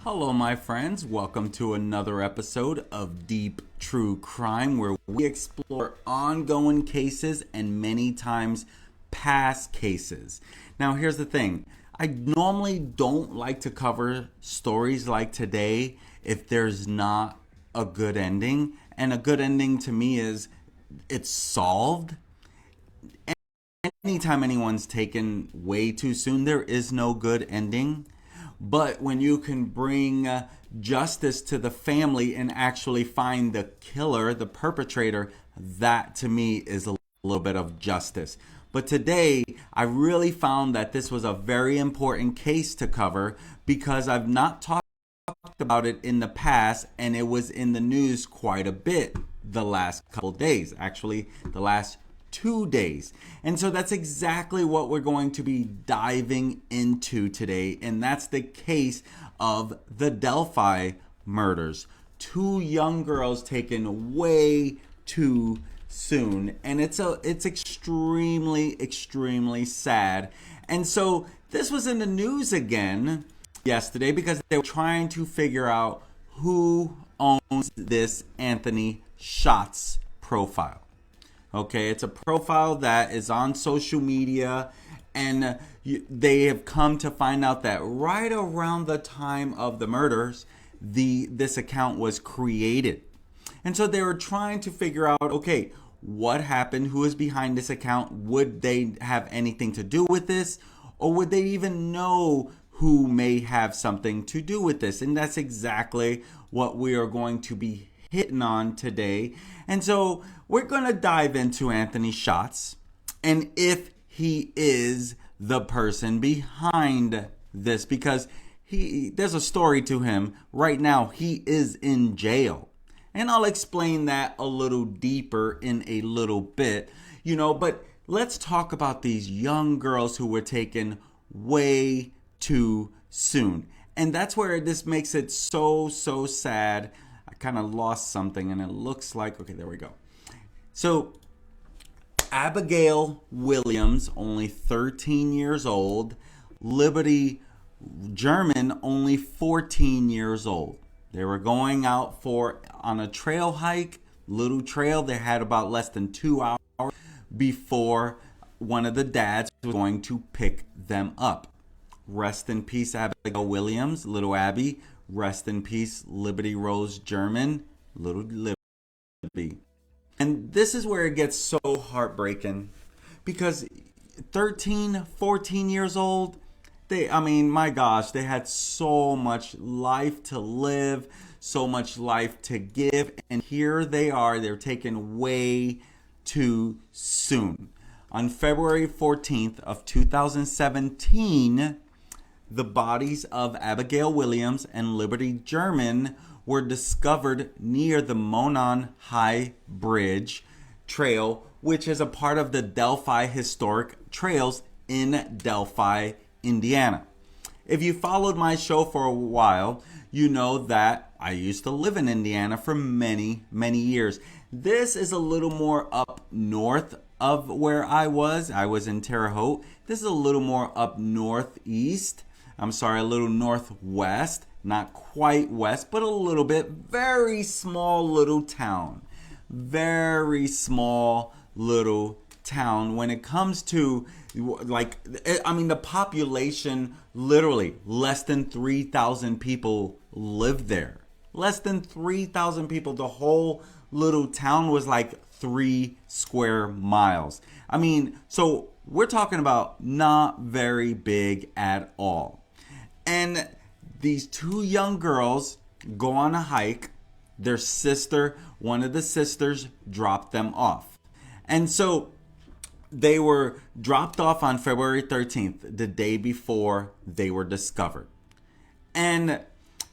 Hello, my friends. Welcome to another episode of Deep True Crime, where we explore ongoing cases and many times past cases. Now, here's the thing. I normally don't like to cover stories like today if there's not a good ending. And a good ending to me is it's solved. Anytime anyone's taken way too soon, there is no good ending. But when you can bring justice to the family and actually find the killer, the perpetrator, that to me is a little bit of justice. But today, I really found that this was a very important case to cover because I've not talked about it in the past, and it was in the news quite a bit the last couple days. Actually, the last 2 days. And so that's exactly what we're going to be diving into today. And that's the case of the Delphi murders. 2 young girls taken way too soon. And it's extremely sad. And so this was in the news again yesterday because they were trying to figure out who owns this Anthony Shots profile. Okay, it's a profile that is on social media, and they have come to find out that right around the time of the murders, this account was created. And so they were trying to figure out, okay, what happened? Who is behind this account? Would they have anything to do with this? Or would they even know who may have something to do with this? And that's exactly what we are going to be hitting on today. And so we're going to dive into Anthony Shots and if he is the person behind this, because there's a story to him. Right now, he is in jail. And I'll explain that a little deeper in a little bit, but let's talk about these young girls who were taken way too soon. And that's where this makes it so sad. I kind of lost something and it looks like, okay, there we go. So Abigail Williams, only 13 years old. Liberty German, only 14 years old. They were going out on a trail hike, little trail. They had about less than 2 hours before one of the dads was going to pick them up. Rest in peace, Abigail Williams, little Abby. Rest in peace, Liberty Rose German, little Libby. And this is where it gets so heartbreaking because 13, 14 years old, my gosh, they had so much life to live, so much life to give. And here they are, they're taken way too soon. On February 14th of 2017, the bodies of Abigail Williams and Liberty German were discovered near the Monon High Bridge Trail, which is a part of the Delphi Historic Trails in Delphi, Indiana. If you followed my show for a while, you know that I used to live in Indiana for many years. This is a little more up north of where I was. I was in Terre Haute. This is a little more up northeast. A little northwest, not quite west, but a little bit. Very small little town. Very small little town. When it comes to, the population, literally less than 3,000 people live there. Less than 3,000 people. The whole little town was like 3 square miles. So we're talking about not very big at all. And these 2 young girls go on a hike. One of the sisters dropped them off. And so they were dropped off on February 13th, the day before they were discovered. And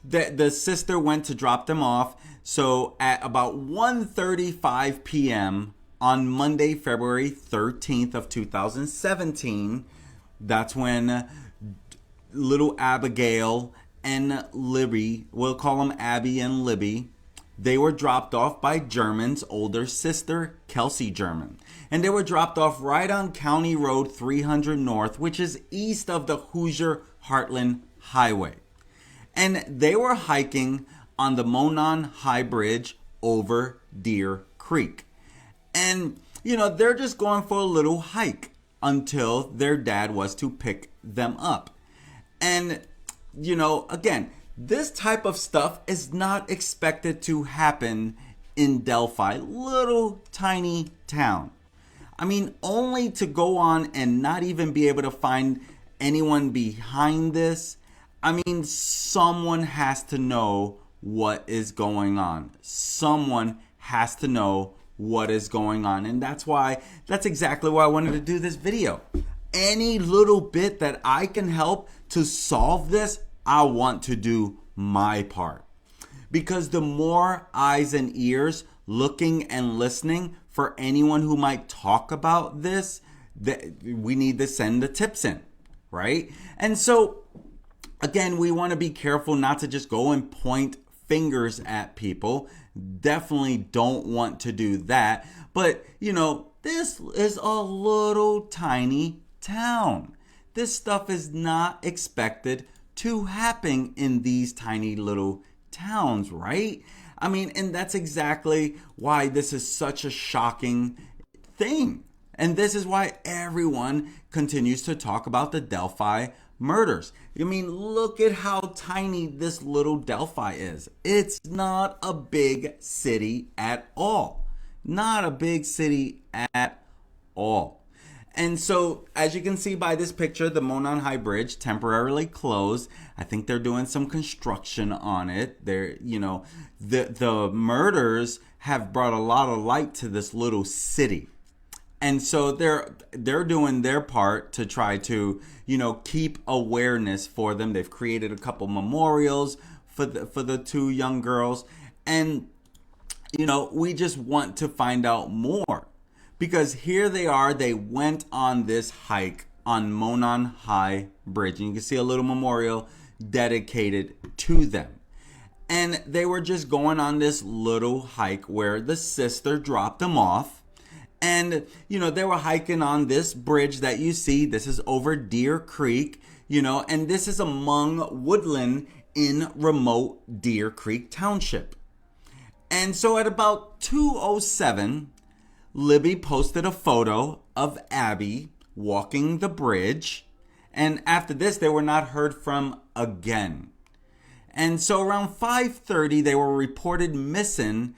the sister went to drop them off. So at about 1:35 p.m. on Monday, February 13th of 2017, that's when little Abigail and Libby, we'll call them Abby and Libby, they were dropped off by German's older sister, Kelsey German. And they were dropped off right on County Road 300 North, which is east of the Hoosier Heartland Highway. And they were hiking on the Monon High Bridge over Deer Creek. And, they're just going for a little hike until their dad was to pick them up. And, again, this type of stuff is not expected to happen in Delphi, little tiny town. I mean, only to go on and not even be able to find anyone behind this. I mean, someone has to know what is going on. Someone has to know what is going on. And that's exactly why I wanted to do this video. Any little bit that I can help to solve this, I want to do my part. Because the more eyes and ears looking and listening for anyone who might talk about this, we need to send the tips in, right? And so, again, we want to be careful not to just go and point fingers at people. Definitely don't want to do that. But, this is a little tiny town. This stuff is not expected to happen in these tiny little towns, right? I mean, and that's exactly why this is such a shocking thing. And this is why everyone continues to talk about the Delphi murders. I mean, look at how tiny this little Delphi is. It's not a big city at all. Not a big city at all. And so, as you can see by this picture, the Monon High Bridge temporarily closed. I think they're doing some construction on it. The murders have brought a lot of light to this little city. And so they're doing their part to try to, keep awareness for them. They've created a couple memorials for the two young girls. And, we just want to find out more. Because here they are, they went on this hike on Monon High Bridge. And you can see a little memorial dedicated to them. And they were just going on this little hike where the sister dropped them off. And, they were hiking on this bridge that you see. This is over Deer Creek, and this is among woodland in remote Deer Creek Township. And so at about 2:07, Libby posted a photo of Abby walking the bridge. And after this, they were not heard from again. And so around 5:30, they were reported missing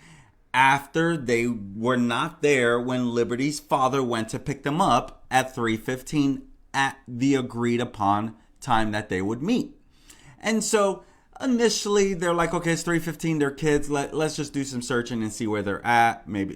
after they were not there when Liberty's father went to pick them up at 3:15 at the agreed upon time that they would meet. And so initially they're like, okay, it's 3:15, they're kids, let's just do some searching and see where they're at. Maybe,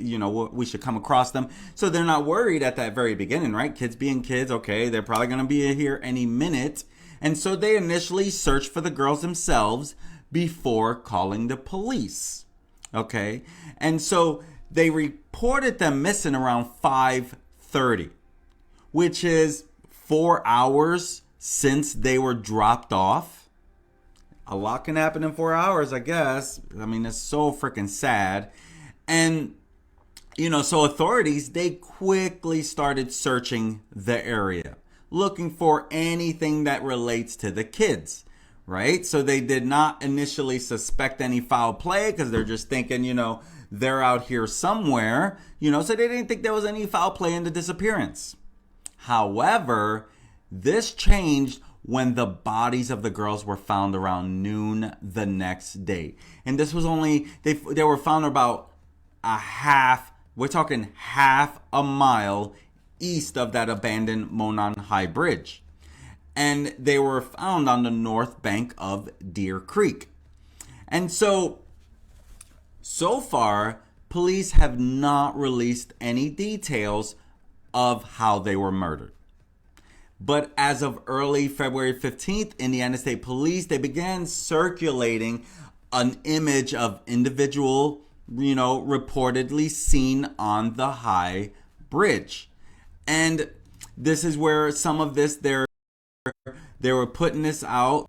we should come across them. So they're not worried at that very beginning, right? Kids being kids, okay, they're probably going to be here any minute. And so they initially searched for the girls themselves before calling the police. Okay, and so they reported them missing around 5:30, which is 4 hours since they were dropped off. A lot can happen in 4 hours, I guess. I mean, it's so freaking sad. And, so authorities, they quickly started searching the area, looking for anything that relates to the kids. Right? So they did not initially suspect any foul play because they're just thinking, they're out here somewhere, so they didn't think there was any foul play in the disappearance. However, this changed when the bodies of the girls were found around noon the next day. And this was only, they were found about half a mile east of that abandoned Monon High Bridge. And they were found on the north bank of Deer Creek. And so far, police have not released any details of how they were murdered. But as of early February 15th, Indiana State Police, they began circulating an image of individual, reportedly seen on the high bridge. And this is where some of this, they were putting this out,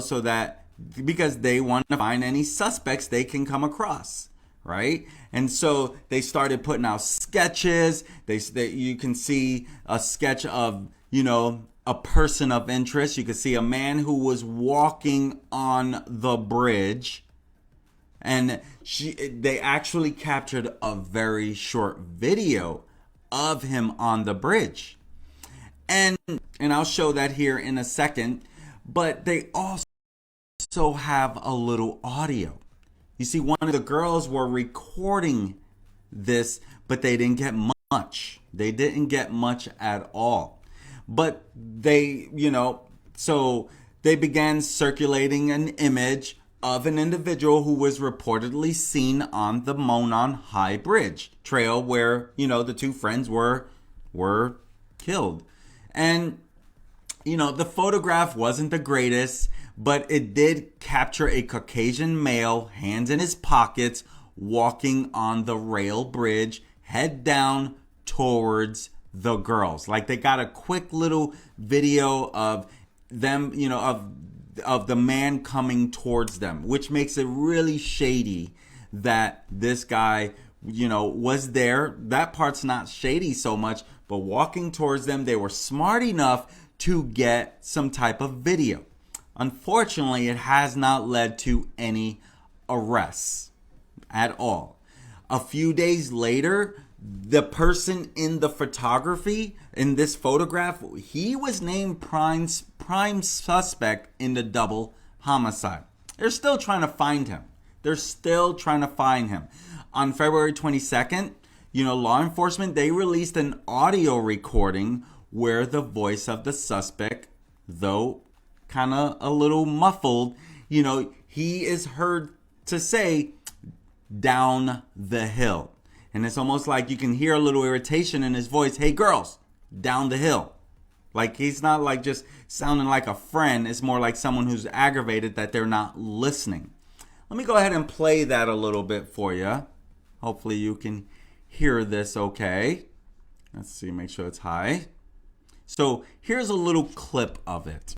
so that because they want to find any suspects they can come across, right? And so they started putting out sketches. You can see a sketch of, a person of interest. You could see a man who was walking on the bridge. And they actually captured a very short video of him on the bridge. And I'll show that here in a second. But they also have a little audio. You see, one of the girls were recording this, but they didn't get much. They didn't get much at all. But they, so they began circulating an image of an individual who was reportedly seen on the Monon High Bridge Trail where, the two friends were killed. And, the photograph wasn't the greatest, but it did capture a Caucasian male, hands in his pockets, walking on the rail bridge, head down towards the girls. Like they got a quick little video of them, of the man coming towards them, which makes it really shady that this guy, was there. That part's not shady so much, but walking towards them, they were smart enough to get some type of video. Unfortunately, it has not led to any arrests at all. A few days later, the person in the photography, in this photograph, he was named prime suspect in the double homicide. They're still trying to find him. On February 22nd, law enforcement, they released an audio recording where the voice of the suspect, though kind of a little muffled, he is heard to say, "Down the hill." And it's almost like you can hear a little irritation in his voice. "Hey, girls, down the hill." Like he's not like just sounding like a friend. It's more like someone who's aggravated that they're not listening. Let me go ahead and play that a little bit for you. Hopefully you can hear this okay. Let's see, make sure it's high. So here's a little clip of it.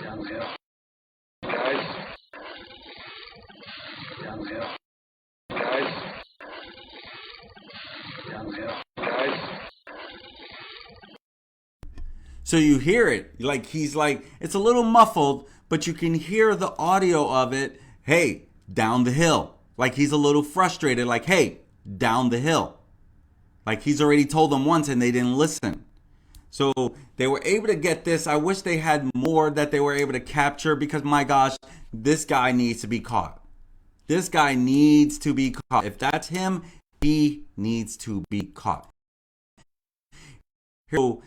Down the hill. Guys. Down the hill. Guys. Down the hill. Guys. So you hear it, like he's like, it's a little muffled, but you can hear the audio of it. "Hey, down the hill." Like he's a little frustrated, like, "Hey, down the hill." Like he's already told them once and they didn't listen. So they were able to get this. I wish they had more that they were able to capture because, my gosh, this guy needs to be caught. This guy needs to be caught. If that's him, he needs to be caught. Here's a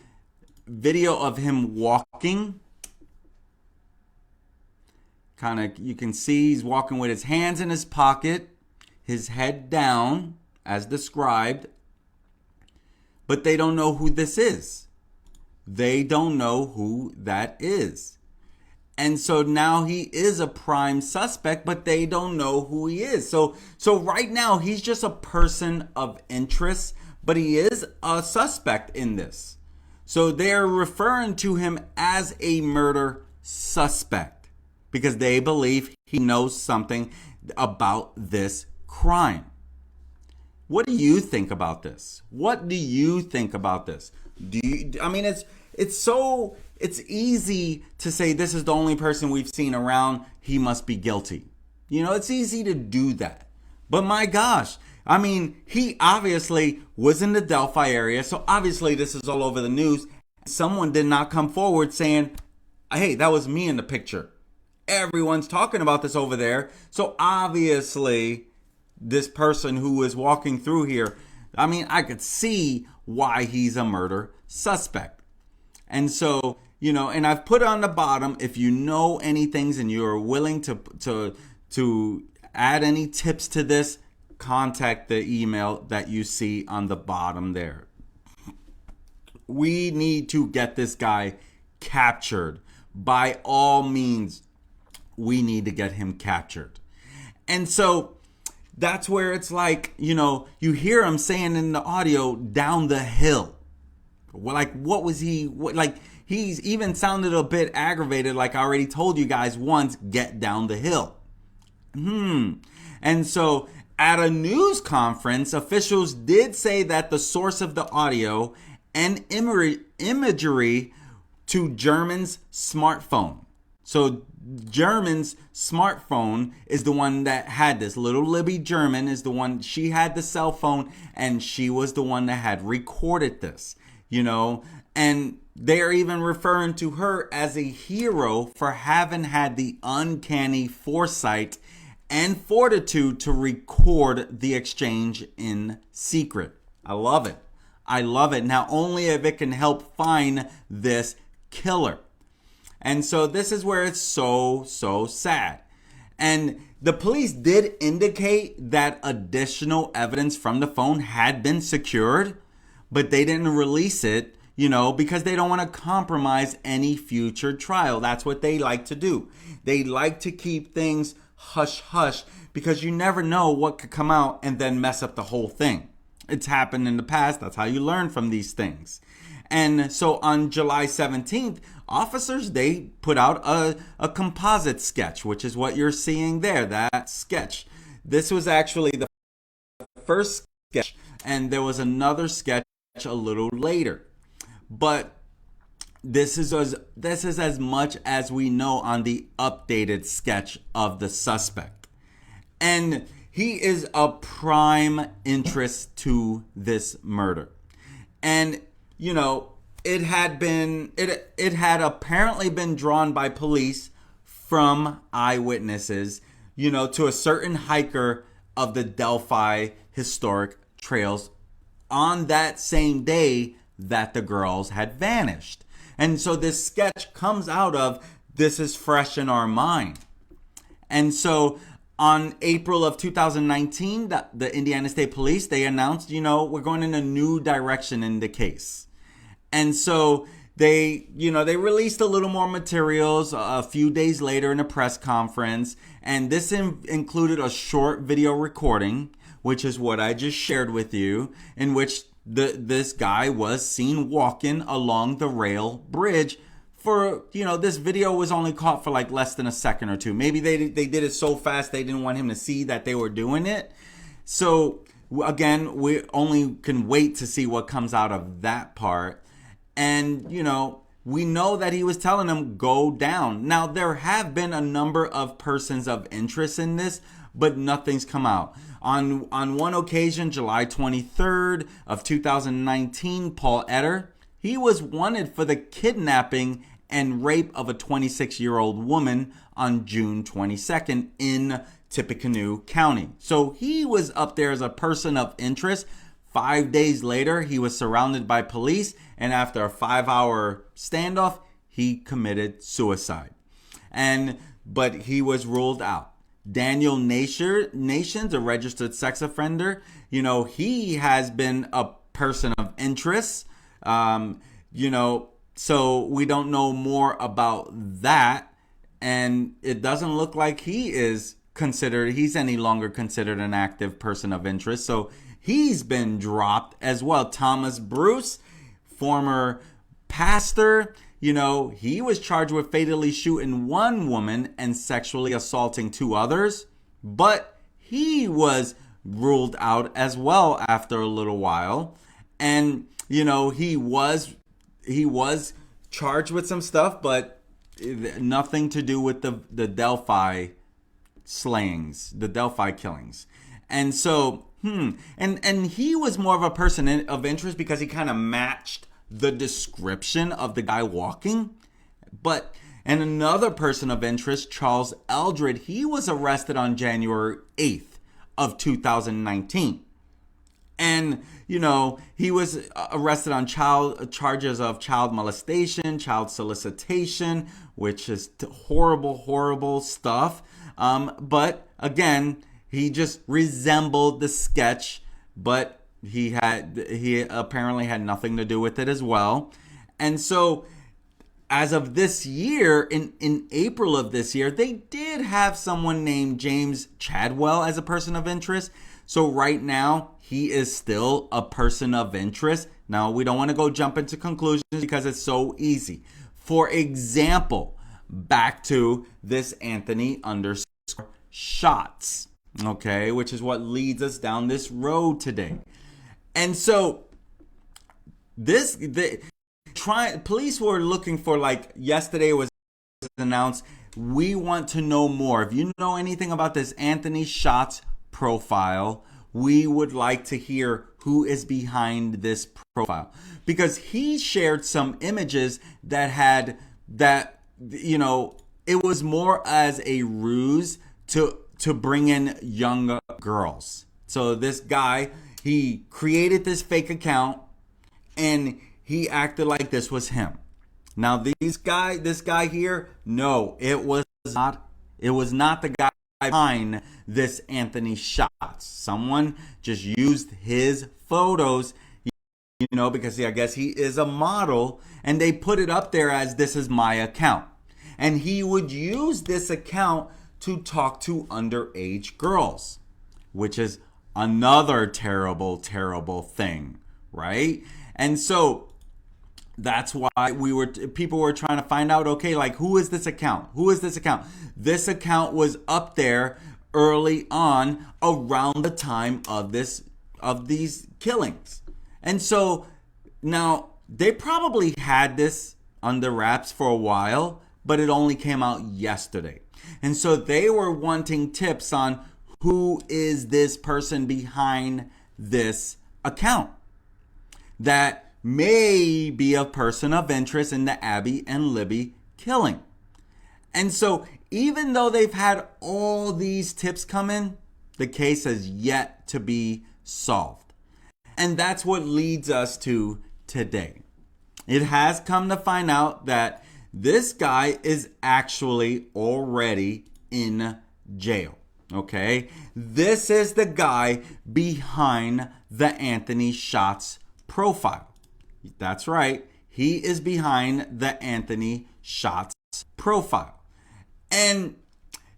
video of him walking. You can see he's walking with his hands in his pocket, his head down, as described. But they don't know who this is. They don't know who that is. And so now he is a prime suspect, but they don't know who he is. So right now he's just a person of interest, but he is a suspect in this. So they're referring to him as a murder suspect because they believe he knows something about this crime. What do you think about this? What do you think about this? It's easy to say this is the only person we've seen around. He must be guilty. It's easy to do that. But my gosh, he obviously was in the Delphi area. So obviously this is all over the news. Someone did not come forward saying, "Hey, that was me in the picture." Everyone's talking about this over there. So obviously this person who is walking through here, I could see why he's a murder suspect. And so, and I've put on the bottom, if you know any things and you're willing to add any tips to this, contact the email that you see on the bottom there. We need to get this guy captured. By all means, we need to get him captured. And so that's where it's like, you hear him saying in the audio, "Down the hill." Like, what was he, he's even sounded a bit aggravated. Like I already told you guys once, "Get down the hill." And so At a news conference, officials did say that the source of the audio and imagery to German's smartphone. So German's smartphone is the one that had this. Little Libby German is the one, she had the cell phone, and she was the one that had recorded this, and they're even referring to her as a hero for having had the uncanny foresight and fortitude to record the exchange in secret. I love it. I love it. Now, only if it can help find this killer. And so this is where it's so sad. And the police did indicate that additional evidence from the phone had been secured, but they didn't release it, because they don't want to compromise any future trial. That's what they like to do. They like to keep things hush hush because you never know what could come out and then mess up the whole thing. It's happened in the past. That's how you learn from these things. And so on July 17th, officers, they put out a composite sketch, which is what you're seeing there, that sketch. This was actually the first sketch, and there was another sketch a little later. But this is as much as we know on the updated sketch of the suspect. And he is a prime interest to this murder. And it had apparently been drawn by police from eyewitnesses, to a certain hiker of the Delphi Historic Trails on that same day that the girls had vanished. And so this sketch comes out of this is fresh in our mind. And so on April of 2019, the Indiana State Police, they announced, we're going in a new direction in the case. And so they released a little more materials a few days later in a press conference. And this included a short video recording, which is what I just shared with you, in which this guy was seen walking along the rail bridge for, this video was only caught for like less than a second or two. Maybe they did it so fast they didn't want him to see that they were doing it. So again, we only can wait to see what comes out of that part. And, we know that he was telling them go down. Now, there have been a number of persons of interest in this, but nothing's come out. On one occasion, July 23rd of 2019, Paul Etter, he was wanted for the kidnapping and rape of a 26-year-old woman on June 22nd in Tippecanoe County. So he was up there as a person of interest. 5 days later, he was surrounded by police, and after a 5-hour standoff, he committed suicide. But he was ruled out. Daniel Nations, a registered sex offender, he has been a person of interest. So we don't know more about that. And it doesn't look like he's any longer considered an active person of interest. So he's been dropped as well. Thomas Bruce, former pastor, he was charged with fatally shooting one woman and sexually assaulting 2 others, but he was ruled out as well after a little while. And, he was charged with some stuff, but nothing to do with the Delphi slayings, the Delphi killings. And so, and he was more of a person of interest because he kind of matched the description of the guy walking. And another person of interest, Charles Eldred, he was arrested on January 8th of 2019. And, he was arrested on charges of child molestation, child solicitation, which is horrible, horrible stuff. But again, he just resembled the sketch, but he apparently had nothing to do with it as well. And so as of this year, in April of this year, they did have someone named James Chadwell as a person of interest. So right now, he is still a person of interest. Now, we don't want to go jump into conclusions because it's so easy. For example, back to this Anthony _ Shots. okay, which is what leads us down this road today. And so police were looking for, like yesterday was announced, we want to know more. If you know anything about this Anthony Schatz profile, we would like to hear who is behind this profile, because he shared some images that it was more as a ruse to bring in young girls. So this guy, he created this fake account and he acted like this was him. Now this guy here, no, it was not the guy behind this Anthony Schatz. Someone just used his photos, because I guess he is a model, and they put it up there as, this is my account. And he would use this account to talk to underage girls, which is another terrible, terrible thing, right? And so that's why people were trying to find out, okay, like, who is this account? Who is this account? This account was up there early on, around the time of these killings. And so now they probably had this under wraps for a while, but it only came out yesterday. And so they were wanting tips on who is this person behind this account that may be a person of interest in the Abby and Libby killing. And so even though they've had all these tips come in, the case has yet to be solved. And that's what leads us to today. It has come to find out that this guy is actually already in jail. Okay? This is the guy behind the Anthony Schatz profile. That's right. He is behind the Anthony Schatz profile. And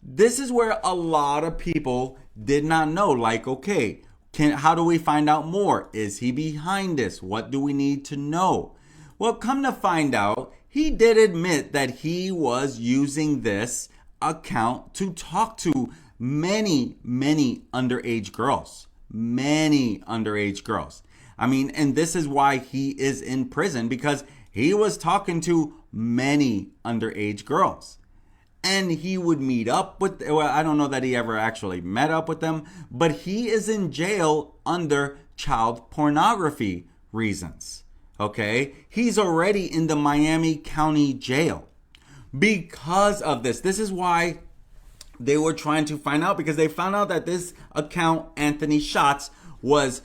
this is where a lot of people did not know. Like, okay, how do we find out more? Is he behind this? What do we need to know? Well, come to find out, he did admit that he was using this account to talk to many, many underage girls. Many underage girls. I mean, and this is why he is in prison, because he was talking to many underage girls. And he would meet up with, well, I don't know that he ever actually met up with them, but he is in jail under child pornography reasons. Okay? He's already in the Miami County Jail because of this. This is why they were trying to find out, because they found out that this account, Anthony Schatz, was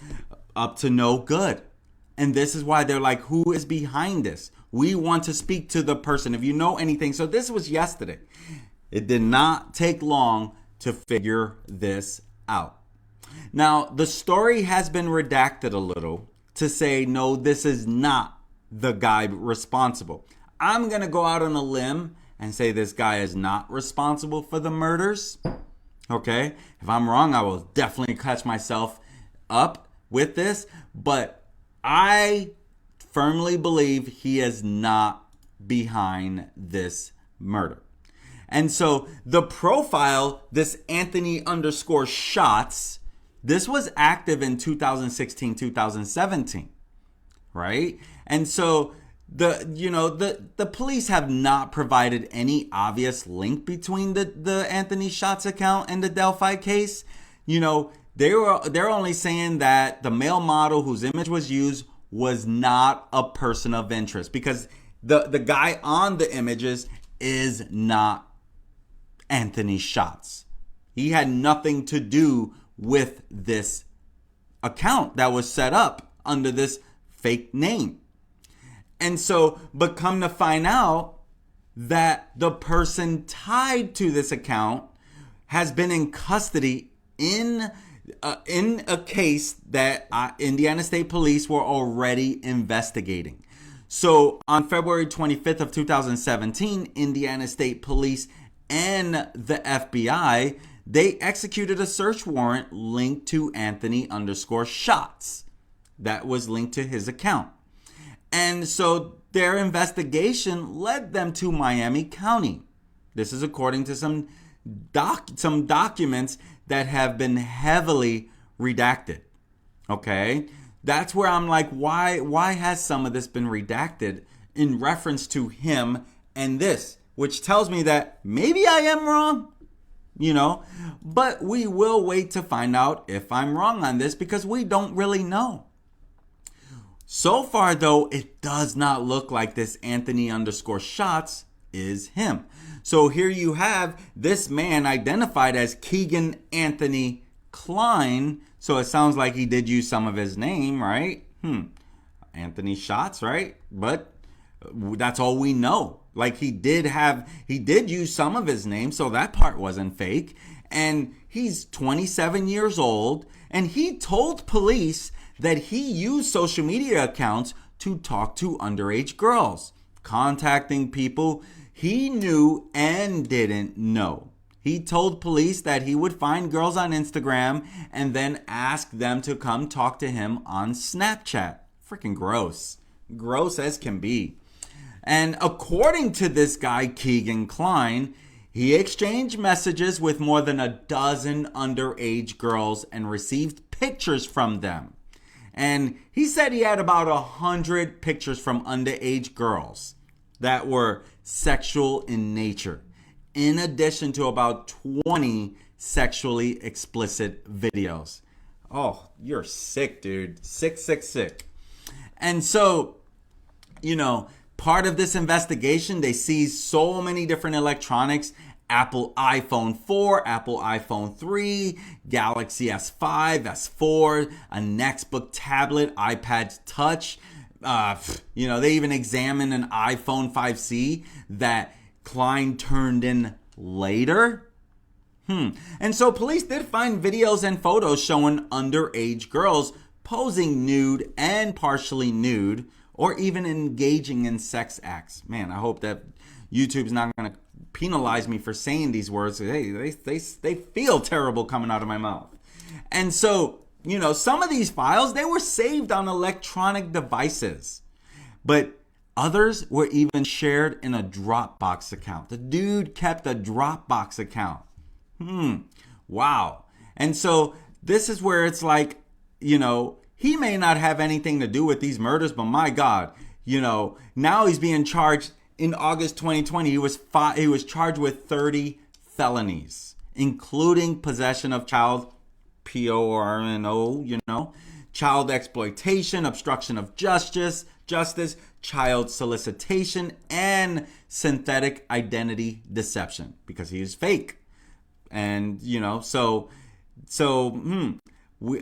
up to no good. And this is why they're like, who is behind this? We want to speak to the person. If you know anything. So this was yesterday. It did not take long to figure this out. Now, the story has been redacted a little to say, no, this is not the guy responsible. I'm going to go out on a limb and say this guy is not responsible for the murders. Okay? If I'm wrong, I will definitely catch myself up with this. But I firmly believe he is not behind this murder. And so the profile, this Anthony _Schatz, this was active in 2016, 2017, right? And so the police have not provided any obvious link between the Anthony Schatz account and the Delphi case. They're only saying that the male model whose image was used was not a person of interest, because the guy on the images is not Anthony Schatz. He had nothing to do with this account that was set up under this fake name. And so, but come to find out that the person tied to this account has been in custody in a case that Indiana State Police were already investigating. So on February 25th of 2017, Indiana State Police and the FBI, they executed a search warrant linked to Anthony _Schatz that was linked to his account. And so their investigation led them to Miami County. This is according to some documents that have been heavily redacted. Okay? That's where I'm like, why has some of this been redacted in reference to him and this? Which tells me that maybe I am wrong, but we will wait to find out if I'm wrong on this because we don't really know. So far, though, it does not look like this Anthony_Shots is him. So here you have this man identified as Keegan Anthony Klein. So it sounds like he did use some of his name, right? Anthony Shots, right? But that's all we know. Like he did use some of his name, so that part wasn't fake. And he's 27 years old, and he told police that he used social media accounts to talk to underage girls, contacting people he knew and didn't know. He told police that he would find girls on Instagram and then ask them to come talk to him on Snapchat. Freaking gross. Gross as can be. And according to this guy, Keegan Klein, he exchanged messages with more than a dozen underage girls and received pictures from them. And he said he had about 100 pictures from underage girls that were sexual in nature, in addition to about 20 sexually explicit videos. Oh, you're sick, dude. Sick, sick, sick. And so, part of this investigation, they seized so many different electronics: Apple iPhone 4, Apple iPhone 3, Galaxy S5, S4, a Nextbook tablet, iPad Touch. They even examined an iPhone 5C that Klein turned in later. And so police did find videos and photos showing underage girls posing nude and partially nude, or even engaging in sex acts. Man, I hope that YouTube's not going to penalize me for saying these words. Hey, they feel terrible coming out of my mouth. And so, some of these files, they were saved on electronic devices, but others were even shared in a Dropbox account. The dude kept a Dropbox account. Wow. And so this is where it's like, he may not have anything to do with these murders, but my God, now he's being charged. In August 2020, he was charged with 30 felonies, including possession of child, PORNO, child exploitation, obstruction of justice, child solicitation, and synthetic identity deception, because he is fake. And,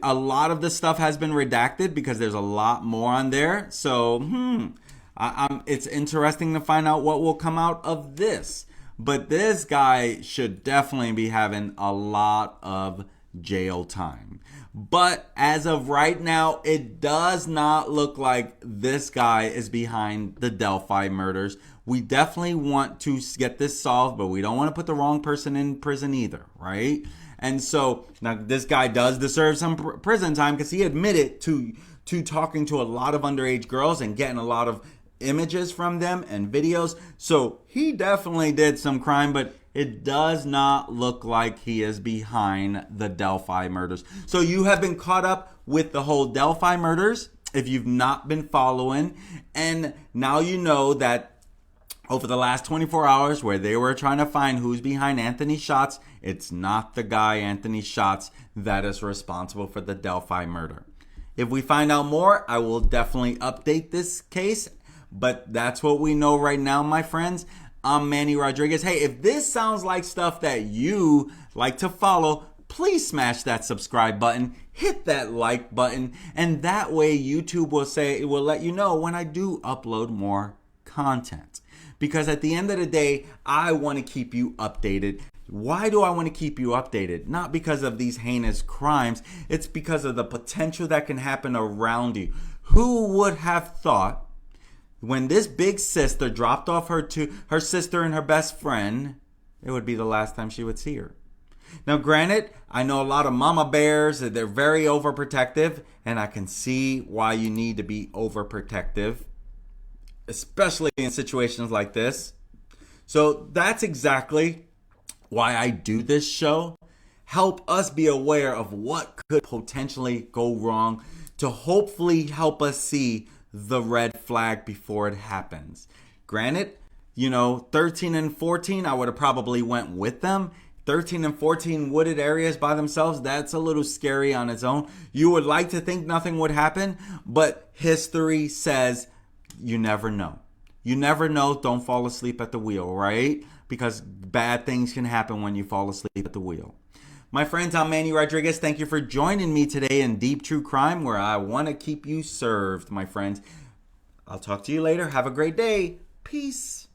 a lot of this stuff has been redacted because there's a lot more on there. So, it's interesting to find out what will come out of this. But this guy should definitely be having a lot of jail time. But as of right now, it does not look like this guy is behind the Delphi murders. We definitely want to get this solved, but we don't want to put the wrong person in prison either, right? And so now this guy does deserve some prison time because he admitted to talking to a lot of underage girls and getting a lot of images from them and videos. So he definitely did some crime, but it does not look like he is behind the Delphi murders. So you have been caught up with the whole Delphi murders if you've not been following. And now you know that over the last 24 hours where they were trying to find who's behind Anthony Shots, it's not the guy Anthony Shots that is responsible for the Delphi murder. If we find out more, I will definitely update this case. But that's what we know right now, my friends. I'm Manny Rodriguez. Hey, if this sounds like stuff that you like to follow, please smash that subscribe button, hit that like button, and that way YouTube will let you know when I do upload more content. Because at the end of the day, I want to keep you updated. Why do I want to keep you updated? Not because of these heinous crimes. It's because of the potential that can happen around you. Who would have thought when this big sister dropped off her sister and her best friend, it would be the last time she would see her? Now, granted, I know a lot of mama bears, they're very overprotective, and I can see why you need to be overprotective, especially in situations like this. So that's exactly why I do this show. help us be aware of what could potentially go wrong, to hopefully help us see the red flag before it happens. Granted, 13 and 14, I would have probably went with them. 13 and 14 wooded areas by themselves, that's a little scary on its own. You would like to think nothing would happen, but history says you never know. You never know. Don't fall asleep at the wheel, right? Because bad things can happen when you fall asleep at the wheel. My friends, I'm Manny Rodriguez. Thank you for joining me today in Deep True Crime, where I want to keep you served, my friends. I'll talk to you later. Have a great day. Peace.